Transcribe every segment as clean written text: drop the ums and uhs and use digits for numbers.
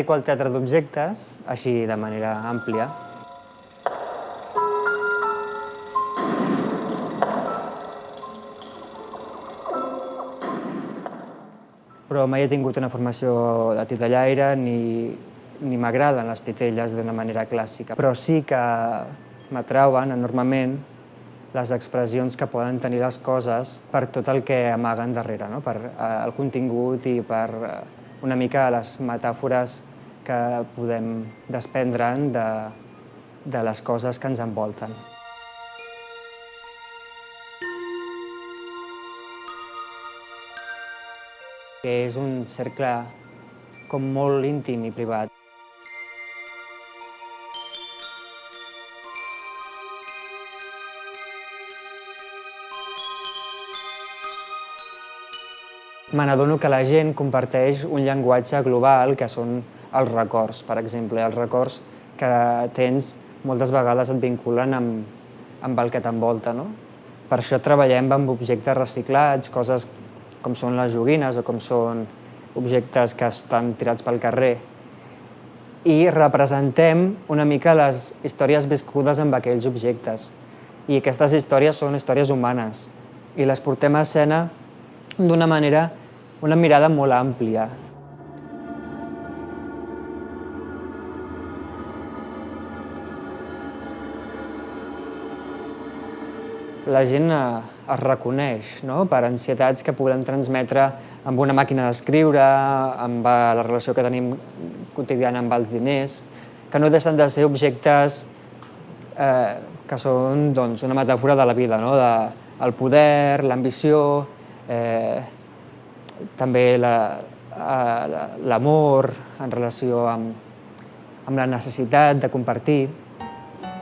dedico al teatre d'objectes, així de manera àmplia. Però mai he tingut una formació de titellaire ni m'agraden les titelles d'una manera clàssica. Però sí que m'atrauen enormement les expressions que poden tenir les coses per tot el que amaguen darrere, no? Per el contingut i per una mica les metàfores que podem desprendre'n de les coses que ens envolten. És un cercle com molt íntim i privat. Me n'adono que la gent comparteix un llenguatge global que són els records, per exemple. Els records que tens moltes vegades et vinculen amb el que t'envolta, no? Per això treballem amb objectes reciclats, coses com són les joguines o com són objectes que estan tirats pel carrer. I representem una mica les històries viscudes amb aquells objectes. I aquestes històries són històries humanes. I les portem a escena d'una manera, una mirada molt àmplia. La gent es reconeix, no? Per ansietats que podem transmetre amb una màquina d'escriure, amb la relació que tenim quotidiana amb els diners, que no deixen de ser objectes que són doncs, una metàfora de la vida, no? El poder, l'ambició, també l'amor en relació amb la necessitat de compartir.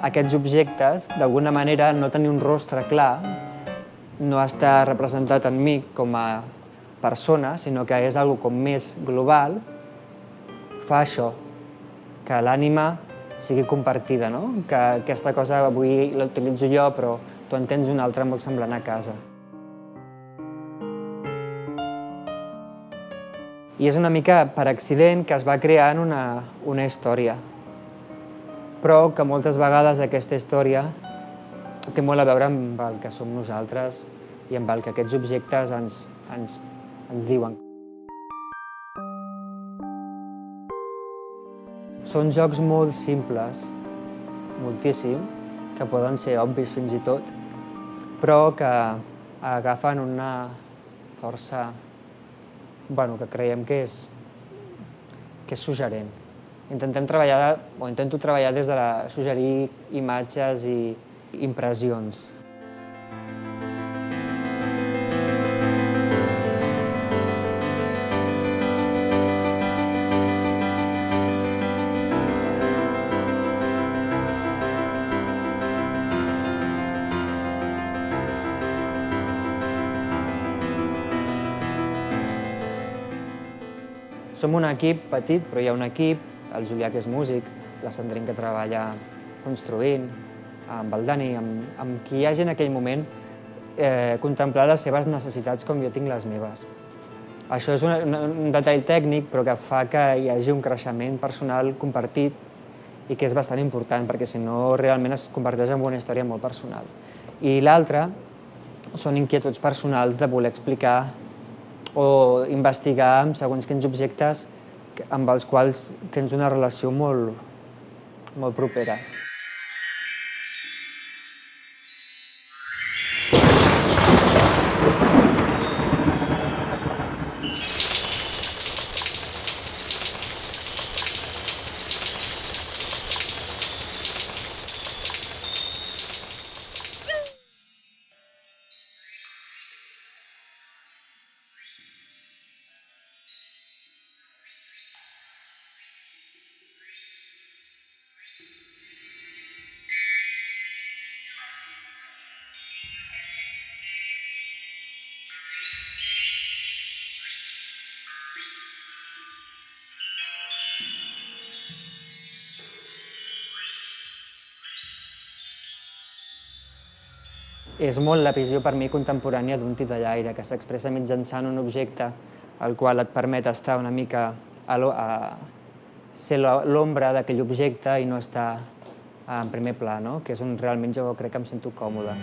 Aquests objectes, d'alguna manera, no tenir un rostre clar, no està representat en mi com a persona, sinó que és algo com més global, fa això, que l'ànima sigui compartida, no? Que aquesta cosa avui l'utilitzo jo, però tu en tens una altra molt semblant a casa. I és una mica per accident que es va creant una història, però que moltes vegades aquesta història té molt a veure amb el que som nosaltres i amb el que aquests objectes ens diuen. Són jocs molt simples, moltíssim, que poden ser obvis fins i tot, però que agafen una força que creiem que és suggerent. Intento treballar des de suggerir imatges i impressions. Som un equip petit, però hi ha un equip, el Julià, que és músic, la Sandrine, que treballa construint, amb el Dani, amb qui hi hagi en aquell moment, contemplar les seves necessitats com jo tinc les meves. Això és un detall tècnic, però que fa que hi hagi un creixement personal compartit i que és bastant important, perquè si no realment es converteix en una història molt personal. I l'altre són inquietuds personals de voler explicar o investigar amb segons quins objectes amb els quals tens una relació molt propera. És molt la visió per mi contemporània d'un titellaire que s'expressa mitjançant un objecte al qual et permet estar una mica ser l'ombra d'aquell objecte i no estar en primer pla, no? Que és on realment jo crec que em sento còmode.